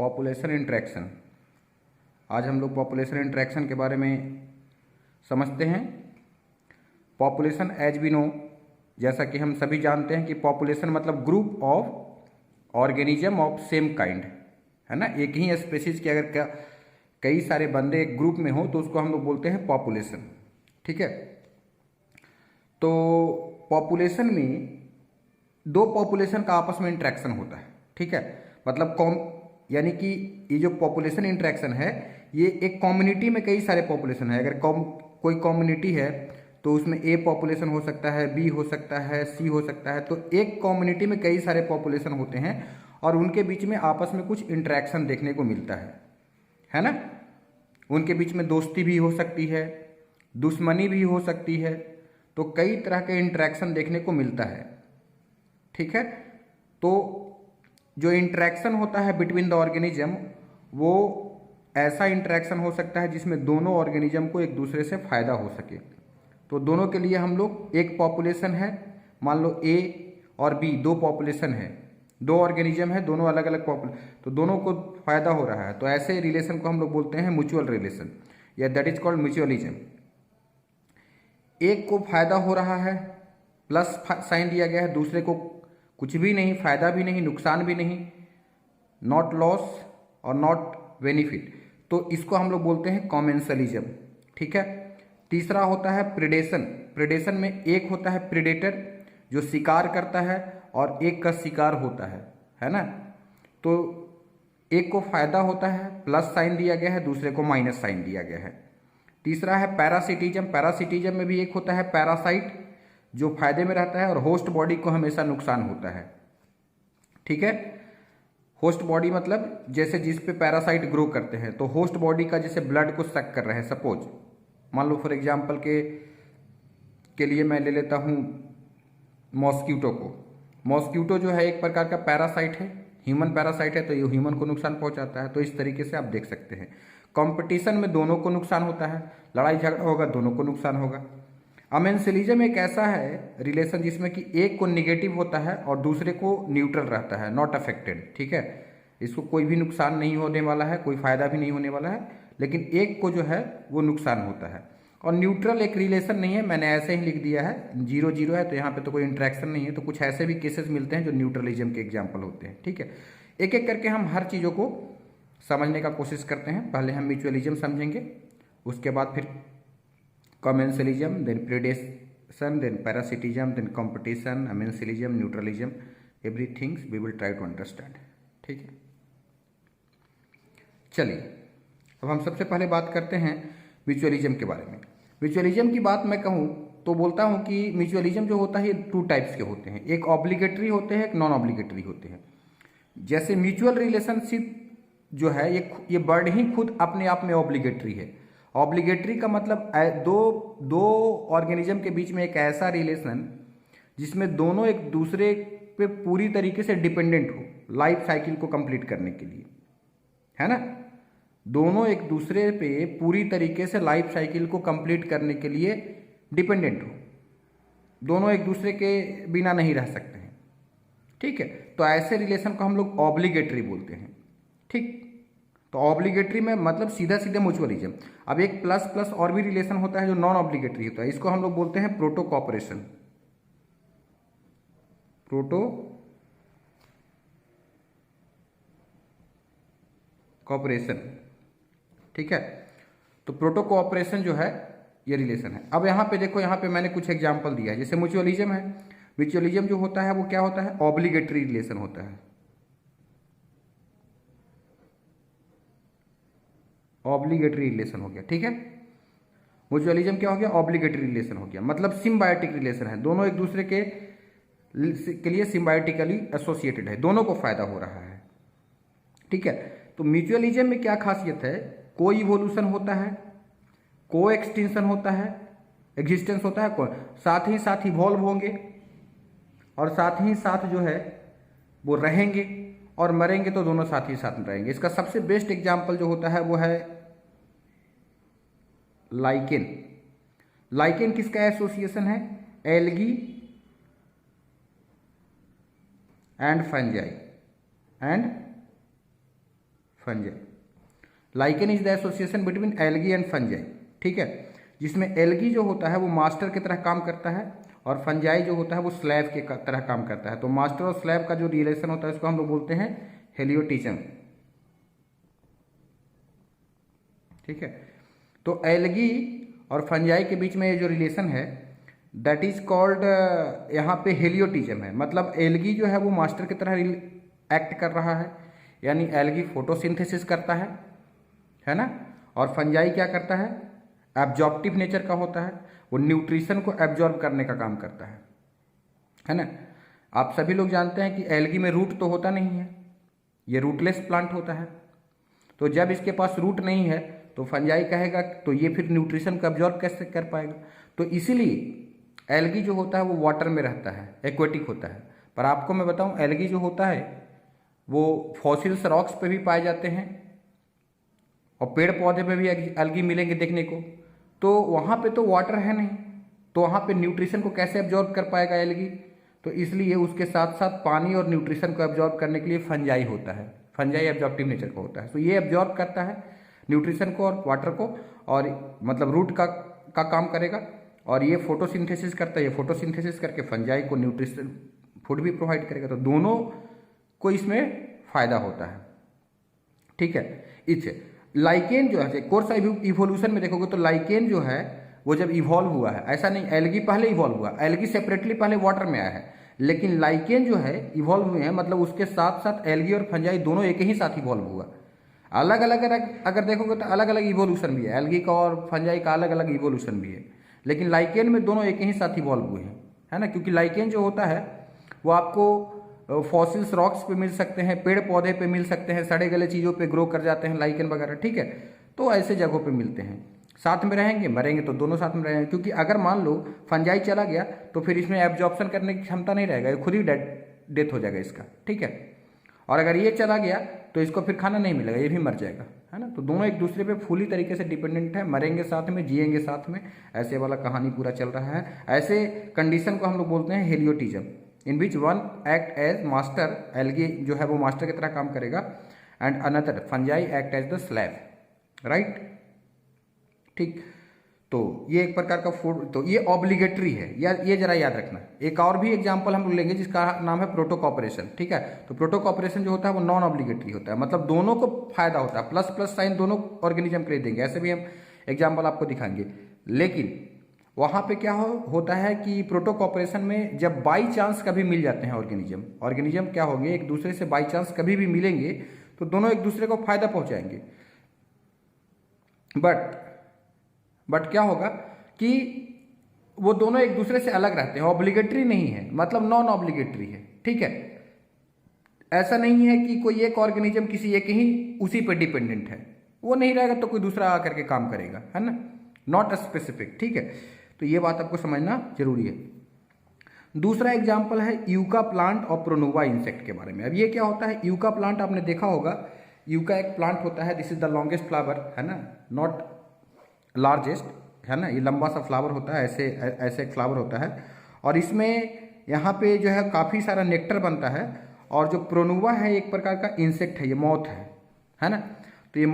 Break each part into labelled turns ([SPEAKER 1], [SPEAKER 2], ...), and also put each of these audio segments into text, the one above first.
[SPEAKER 1] Population interaction. आज हम लोग पॉपुलेशन इंटरेक्शन के बारे में समझते हैं। पॉपुलेशन एज वी नो, जैसा कि हम सभी जानते हैं कि पॉपुलेशन मतलब group of organism of same kind, है ना। एक ही स्पेसीज के अगर कई सारे बंदे एक ग्रुप में हो तो उसको हम लोग बोलते हैं पॉपुलेशन, ठीक है। तो पॉपुलेशन में दो पॉपुलेशन का आपस में इंटरेक्शन होता है, ठीक है। मतलब यानी कि ये जो पॉपुलेशन इंटरेक्शन है ये एक कम्युनिटी में कई सारे पॉपुलेशन है। अगर कोई कम्युनिटी है तो उसमें ए पॉपुलेशन हो सकता है, बी हो सकता है, सी हो सकता है। तो एक कम्युनिटी में कई सारे पॉपुलेशन होते हैं और उनके बीच में आपस में कुछ इंटरेक्शन देखने को मिलता है ना। उनके बीच में दोस्ती भी हो सकती है, दुश्मनी भी हो सकती है। तो कई तरह के इंटरेक्शन देखने को मिलता है, ठीक है। तो जो इंटरेक्शन होता है बिटवीन द ऑर्गेनिज्म वो ऐसा इंटरेक्शन हो सकता है जिसमें दोनों ऑर्गेनिज्म को एक दूसरे से फायदा हो सके। तो दोनों के लिए हम लोग एक पॉपुलेशन है, मान लो ए और बी, दो पॉपुलेशन है, दो ऑर्गेनिज्म है, दोनों अलग अलग तो दोनों को फायदा हो रहा है। तो ऐसे रिलेशन को हम लोग बोलते हैं म्यूचुअल रिलेशन, या दैट इज कॉल्ड म्यूचुअलिज्म। एक को फायदा हो रहा है, प्लस साइन दिया गया है, दूसरे को कुछ भी नहीं, फायदा भी नहीं, नुकसान भी नहीं, नॉट लॉस और नॉट बेनिफिट। तो इसको हम लोग बोलते हैं कॉमेंसलिज्म, ठीक है। तीसरा होता है प्रेडेशन। प्रेडेशन में एक होता है प्रेडेटर जो शिकार करता है और एक का शिकार होता है ना। तो एक को फायदा होता है, प्लस साइन दिया गया है, दूसरे को माइनस साइन दिया गया है। तीसरा है पैरासिटिज्म। पैरासिटिज्म में भी एक होता है पैरासाइट जो फायदे में रहता है और होस्ट बॉडी को हमेशा नुकसान होता है, ठीक है। होस्ट बॉडी मतलब जैसे जिस पे पैरासाइट ग्रो करते हैं, तो होस्ट बॉडी का जैसे ब्लड को सक कर रहे हैं, सपोज मान लो फॉर एग्जांपल के लिए मैं ले लेता हूं मॉस्क्यूटो को। मॉस्क्यूटो जो है एक प्रकार का पैरासाइट है, ह्यूमन पैरासाइट है, तो ये ह्यूमन को नुकसान पहुंचाता है। तो इस तरीके से आप देख सकते हैं कंपटीशन में दोनों को नुकसान होता है, लड़ाई झगड़ा होगा दोनों को नुकसान होगा। अमेंसिलिज्म एक ऐसा है रिलेशन जिसमें कि एक को निगेटिव होता है और दूसरे को न्यूट्रल रहता है, नॉट अफेक्टेड, ठीक है। इसको कोई भी नुकसान नहीं होने वाला है, कोई फायदा भी नहीं होने वाला है, लेकिन एक को जो है वो नुकसान होता है। और न्यूट्रल एक रिलेशन नहीं है, मैंने ऐसे ही लिख दिया है, 0-0 है, तो यहाँ पे तो कोई इंटरेक्शन नहीं है। तो कुछ ऐसे भी केसेस मिलते हैं जो न्यूट्रलिज्म के एग्जाम्पल होते हैं, ठीक है। एक एक करके हम हर चीज़ों को समझने का कोशिश करते हैं। पहले हम म्यूचुअलिज्म समझेंगे, उसके बाद फिर commensalism, then predation, then parasitism, then competition, amensalism, neutralism, everythings we will try to understand, ठीक है। चलिए अब हम सबसे पहले बात करते हैं म्यूचुअलिज्म के बारे में। म्यूचुअलिज्म की बात मैं कहूँ तो बोलता हूँ कि म्यूचुअलिज्म जो होता है ये 2 टाइप्स के होते हैं, एक ऑब्लिगेटरी होते हैं, एक नॉन ऑब्लिगेटरी होते हैं। जैसे म्यूचुअल रिलेशनशिप जो है ये वर्ड ही खुद अपने आप में ऑब्लिगेटरी है। ऑब्लिगेटरी का मतलब दो ऑर्गेनिज्म के बीच में एक ऐसा रिलेशन जिसमें दोनों एक दूसरे पे पूरी तरीके से डिपेंडेंट हो लाइफ साइकिल को कंप्लीट करने के लिए, है ना। दोनों एक दूसरे पे पूरी तरीके से लाइफ साइकिल को कंप्लीट करने के लिए डिपेंडेंट हो, दोनों एक दूसरे के बिना नहीं रह सकते हैं, ठीक है। तो ऐसे रिलेशन को हम लोग ऑब्लिगेटरी बोलते हैं, ठीक। तो ऑब्लिगेटरी में मतलब सीधा सीधा म्यूचुअलिज्म। अब एक प्लस प्लस और भी रिलेशन होता है जो नॉन ऑब्लिगेटरी होता है, इसको हम लोग बोलते हैं प्रोटो कॉपरेशन। प्रोटो कॉपरेशन, ठीक है। तो प्रोटो कोऑपरेशन जो है ये रिलेशन है। अब यहाँ पे देखो, यहाँ पे मैंने कुछ एग्जांपल दिया है। जैसे म्यूचुअलिज्म है, म्यूचुअलिज्म जो होता है वो क्या होता है, ऑब्लिगेटरी रिलेशन होता है। ऑब्लिगेटरी रिलेशन हो गया, ठीक है। म्यूचुअलिज्म क्या हो गया, ऑब्लिगेटरी रिलेशन हो गया। मतलब सिम्बायोटिक रिलेशन है, दोनों एक दूसरे के लिए सिम्बायोटिकली एसोसिएटेड है, दोनों को फायदा हो रहा है, ठीक है। तो म्यूचुअलिज्म में क्या खासियत है, को इवोल्यूशन होता है, को एक्सटेंशन होता है, एग्जिस्टेंस होता है, साथ ही साथ इवॉल्व होंगे और साथ ही साथ जो है वो रहेंगे, और मरेंगे तो दोनों साथ ही साथ रहेंगे। इसका सबसे बेस्ट एग्जाम्पल जो होता है वो है लाइकेन। लाइकेन किसका एसोसिएशन है, algae and fungi fungi. Lichen is the association between algae and fungi, ठीक है, जिसमें एल्गी जो होता है वो मास्टर की तरह काम करता है और फंजाई जो होता है वो स्लैब के तरह काम करता है। तो मास्टर और स्लैब का जो रिलेशन होता है उसको हम लोग बोलते हैं हेलियोटिज्म, ठीक है। तो एल्गी और फंजाई के बीच में ये जो रिलेशन है दैट इज कॉल्ड यहाँ पे हेलियोटिज्म है। मतलब एल्गी जो है वो मास्टर की तरह एक्ट कर रहा है, यानी एल्गी फोटोसिंथेसिस करता है ना, और फंजाई क्या करता है, एब्जॉर्प्टिव नेचर का होता है, वो न्यूट्रिशन को एब्जॉर्ब करने का काम करता है ना। आप सभी लोग जानते हैं कि एल्गी में रूट तो होता नहीं है, ये रूटलेस प्लांट होता है। तो जब इसके पास रूट नहीं है तो फंजाई कहेगा तो ये फिर न्यूट्रिशन को एब्जॉर्ब कैसे कर पाएगा। तो इसीलिए एल्गी जो होता है वो वाटर में रहता है, एक्वेटिक होता है। पर आपको मैं बताऊं एल्गी जो होता है वो फॉसिल्स रॉक्स पे भी पाए जाते हैं और पेड़ पौधे पे भी एल्गी मिलेंगे देखने को। तो वहाँ पे तो वाटर है नहीं, तो वहाँ पे न्यूट्रिशन को कैसे एब्जॉर्ब कर पाएगा एल्गी। तो इसलिए उसके साथ साथ पानी और न्यूट्रिशन को एब्जॉर्ब करने के लिए फंजाई होता है, फंजाई एब्जॉर्प्टिव नेचर का होता है। तो ये एब्जॉर्ब करता है न्यूट्रिशन को और वाटर को, और मतलब रूट का काम करेगा, और ये फोटोसिंथेसिस करता है, ये फोटोसिंथेसिस करके फंजाई को न्यूट्रिशन फूड भी प्रोवाइड करेगा। तो दोनों को इसमें फायदा होता है, ठीक है। इससे लाइकेन जो है कोर्स इवोल्यूशन में देखोगे तो लाइकेन जो है वो जब इवॉल्व हुआ है, ऐसा नहीं एल्गी पहले इवॉल्व हुआ, एल्गी सेपरेटली पहले वाटर में आया है, लेकिन लाइकेन जो है इवॉल्व हुए हैं, मतलब उसके साथ साथ एल्गी और फंजाई दोनों एक ही साथ इवॉल्व हुआ। अलग अलग अगर देखोगे तो अलग अलग इवोल्यूशन भी है, एल्गी का और फंजाई का अलग अलग इवोल्यूशन भी है, लेकिन लाइकेन में दोनों एक ही साथ इवॉल्व हुए हैं, है ना। क्योंकि लाइकेन जो होता है वो आपको फॉसिल्स रॉक्स पे मिल सकते हैं, पेड़ पौधे पे मिल सकते हैं, सड़े गले चीज़ों पे ग्रो कर जाते हैं लाइकेन वगैरह, ठीक है। तो ऐसे जगहों पे मिलते हैं, साथ में रहेंगे मरेंगे तो दोनों साथ में रहेंगे। क्योंकि अगर मान लो फंजाई चला गया तो फिर इसमें एब्जॉर्प्शन करने की क्षमता नहीं रहेगा, ये खुद ही डेथ हो जाएगा इसका, ठीक है। और अगर ये चला गया तो इसको फिर खाना नहीं मिलेगा, ये भी मर जाएगा, है ना। तो दोनों एक दूसरे पे फुली तरीके से डिपेंडेंट है, मरेंगे साथ में जिएंगे साथ में, ऐसे वाला कहानी पूरा चल रहा है। ऐसे कंडीशन को हम लोग बोलते हैं helotism, in which one act as master, algae जो है वो मास्टर की तरह काम करेगा, and another fungi act as the slave, right, ठीक। तो ये एक प्रकार का फूड, तो ये ऑब्लिगेटरी है यार, ये जरा याद रखना। एक और भी एग्जांपल हम लोग लेंगे जिसका नाम है प्रोटोकॉपरेशन, ठीक है। तो प्रोटोकॉपरेशन जो होता है वो नॉन ऑब्लिगेटरी होता है, मतलब दोनों को फायदा होता है, प्लस प्लस साइन दोनों ऑर्गेनिज्म के लिए देंगे, ऐसे भी हम एग्जाम्पल आपको दिखाएंगे। लेकिन वहाँ पे क्या होता है कि प्रोटोकॉपरेशन में जब बाई चांस कभी मिल जाते हैं ऑर्गेनिज्म क्या होंगे एक दूसरे से बाई चांस कभी भी मिलेंगे तो दोनों एक दूसरे को फायदा पहुंचाएंगे। बट क्या होगा कि वो दोनों एक दूसरे से अलग रहते हैं, ऑब्लिगेटरी नहीं है, मतलब नॉन ऑब्लिगेटरी है, ठीक है। ऐसा नहीं है कि कोई एक ऑर्गेनिज्म किसी एक ही उसी पर डिपेंडेंट है, वो नहीं रहेगा तो कोई दूसरा आकर के काम करेगा, है ना, नॉट स्पेसिफिक, ठीक है। तो ये बात आपको समझना जरूरी है। दूसरा एग्जाम्पल है यूका प्लांट और प्रोनोवा इंसेक्ट के बारे में। अब ये क्या होता है, यूका प्लांट आपने देखा होगा, यूका एक प्लांट होता है, this is the longest flower, है ना, नॉट लार्जेस्ट, है ना, ये लंबा सा फ्लावर होता है, ऐसे एक फ्लावर होता है, और इसमें यहाँ पे जो है काफ़ी सारा नेक्टर बनता है। और जो प्रोनोवा है एक प्रकार का इंसेक्ट है, ये मॉथ है ना। तो ये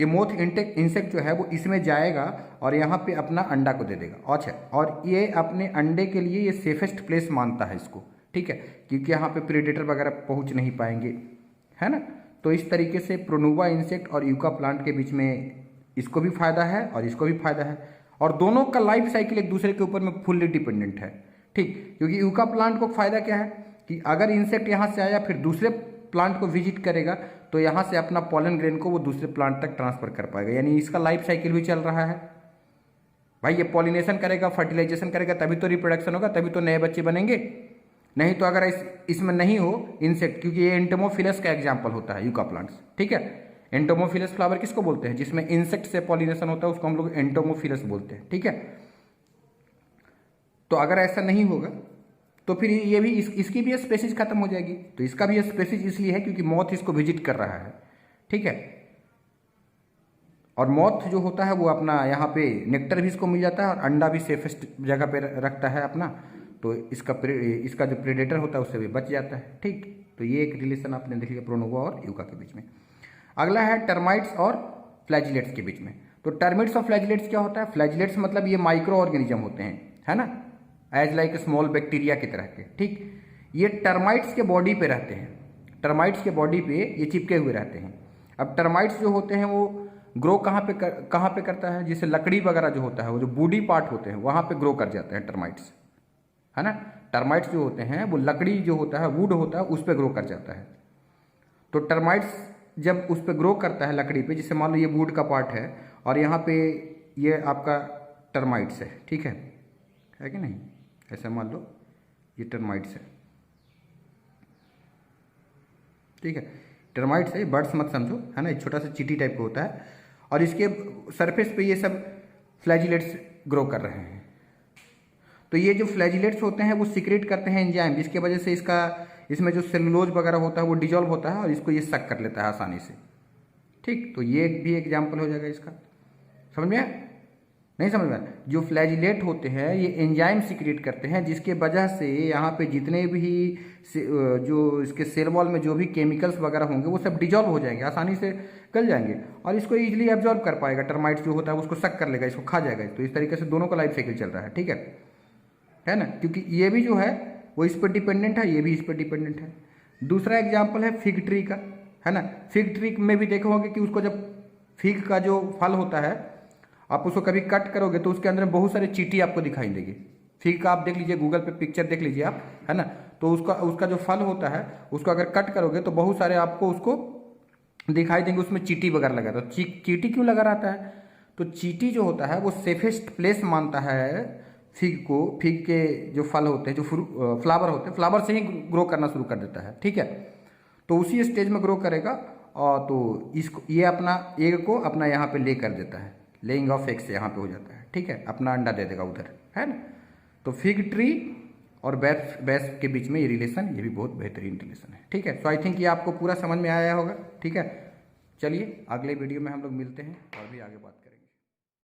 [SPEAKER 1] मोथ इंसेक्ट जो है वो इसमें जाएगा और यहाँ पे अपना अंडा को दे देगा। अच्छा, और ये अपने अंडे के लिए ये सेफेस्ट प्लेस मानता है इसको, ठीक है, क्योंकि यहाँ पे प्रेडेटर वगैरह पहुँच नहीं पाएंगे, है ना। तो इस तरीके से प्रोनोवा इंसेक्ट और यूका प्लांट के बीच में इसको भी फायदा है और इसको भी फायदा है, और दोनों का लाइफ साइकिल एक दूसरे के ऊपर में फुल्ली डिपेंडेंट है, ठीक। क्योंकि यूका प्लांट को फायदा क्या है कि अगर इंसेक्ट यहाँ से आया फिर दूसरे प्लांट को विजिट करेगा तो यहाँ से अपना पॉलन ग्रेन को वो दूसरे प्लांट तक ट्रांसफर कर पाएगा, यानी इसका लाइफ साइकिल भी चल रहा है। भाई ये पॉलिनेशन करेगा, फर्टिलाइजेशन करेगा, तभी तो रिप्रोडक्शन होगा, तभी तो नए बच्चे बनेंगे। नहीं तो अगर इसमें नहीं हो इंसेक्ट, क्योंकि ये एंटोमोफिलस का एग्जाम्पल होता है यूका प्लांट्स, ठीक है। एंटोमोफिलस फ्लावर किसको बोलते हैं, जिसमें इंसेक्ट से पॉलिनेशन होता है उसको हम लोग एंटोमोफिलस बोलते हैं, ठीक है। तो अगर ऐसा नहीं होगा तो फिर ये भी इसकी भी स्पेसीज खत्म हो जाएगी। तो इसका भी स्पेसीज इसलिए है क्योंकि मॉथ इसको विजिट कर रहा है, ठीक है। और मॉथ जो होता है वो अपना यहाँ पे नेक्टर भी इसको मिल जाता है और अंडा भी सेफेस्ट जगह पे रखता है अपना, तो इसका जो प्रेडेटर होता है उससे भी बच जाता है, ठीक। तो ये एक रिलेशन आपने देख लिया प्रोनोवा और यूका के बीच में। अगला है टर्माइट्स और फ्लैजिलेट्स के बीच में। तो टर्मिट्स और फ्लैजिलेट्स क्या होता है? फ्लैजिलेट्स मतलब ये माइक्रो ऑर्गेनिज्म होते हैं, है ना, एज लाइक स्मॉल बैक्टीरिया की तरह के, ठीक। ये टर्माइट्स के बॉडी पे रहते हैं, टर्माइट्स के बॉडी पे ये चिपके हुए रहते हैं। अब टर्माइट्स जो होते हैं वो ग्रो कहाँ पे करता है? जैसे लकड़ी वगैरह जो होता है, वो जो बूडी पार्ट होते हैं वहाँ पे ग्रो कर जाते हैं टर्माइट्स, है ना। टर्माइट्स जो होते हैं वो लकड़ी जो होता है, वुड होता है, उस पर ग्रो कर जाता है। तो टर्माइट्स जब उस पर ग्रो करता है लकड़ी पे, जैसे मान लो ये वुड का पार्ट है और यहाँ पे ये आपका टर्माइट्स है, ठीक है कि नहीं? ऐसे मान लो ये टर्माइट्स है, ठीक है। टर्माइट्स है, बर्ड्स मत समझो, है ना, एक छोटा सा चीटी टाइप का होता है और इसके सरफेस पे ये सब फ्लैजिलेट्स ग्रो कर रहे हैं। तो ये जो फ्लैजिलेट्स होते हैं वो सीक्रेट करते हैं एंजाइम, जिसकी वजह से इसमें जो सेलुलोज वगैरह होता है वो डिजॉल्व होता है और इसको ये सक कर लेता है आसानी से, ठीक। तो ये भी एग्जाम्पल हो जाएगा इसका। समझ में आया? नहीं समझ में आया? जो फ्लैजिलेट होते हैं ये एंजाइम सीक्रेट करते हैं, जिसके वजह से यहाँ पे जितने भी जो इसके सेल वॉल में जो भी केमिकल्स वगैरह होंगे वो सब डिजॉल्व हो जाएंगे, आसानी से गल जाएंगे और इसको इजीली एब्जॉर्ब कर पाएगा। टर्माइट्स जो होता है उसको सक कर लेगा, इसको खा जाएगा। तो इस तरीके से दोनों का लाइफ साइकिल चल रहा है, ठीक है ना, क्योंकि ये भी जो है वो इस पर डिपेंडेंट है, ये भी इस पर डिपेंडेंट है। दूसरा एग्जाम्पल है फिग ट्री का, है ना। फिग ट्री में भी देखो होगे कि उसको जब फिग का जो फल होता है आप उसको कभी कट करोगे तो उसके अंदर बहुत सारे चींटी आपको दिखाई देगी। फिग का आप देख लीजिए, गूगल पे पिक्चर देख लीजिए आप, है ना। तो उसका जो फल होता है उसको अगर कट करोगे तो बहुत सारे आपको उसको दिखाई देंगे, उसमें चींटी वगैरह लगा। तो चींटी क्यों लगा रहता है? तो चींटी जो होता है वो सेफेस्ट प्लेस मानता है फिग को। फिग के जो फल होते हैं, जो फ्लावर होते हैं, फ्लावर से ही ग्रो करना शुरू कर देता है, ठीक है। तो उसी स्टेज में ग्रो करेगा और तो इसको ये अपना एग को अपना यहाँ पे ले कर देता है, लेइंग ऑफ एग से यहाँ पे हो जाता है, ठीक है, अपना अंडा दे देगा उधर, है ना। तो फिग ट्री और बैस के बीच में ये रिलेशन, ये भी बहुत बेहतरीन रिलेशन है, ठीक है। सो आई थिंक ये आपको पूरा समझ में आया होगा, ठीक है। चलिए अगले वीडियो में हम लोग मिलते हैं और भी आगे बात करें।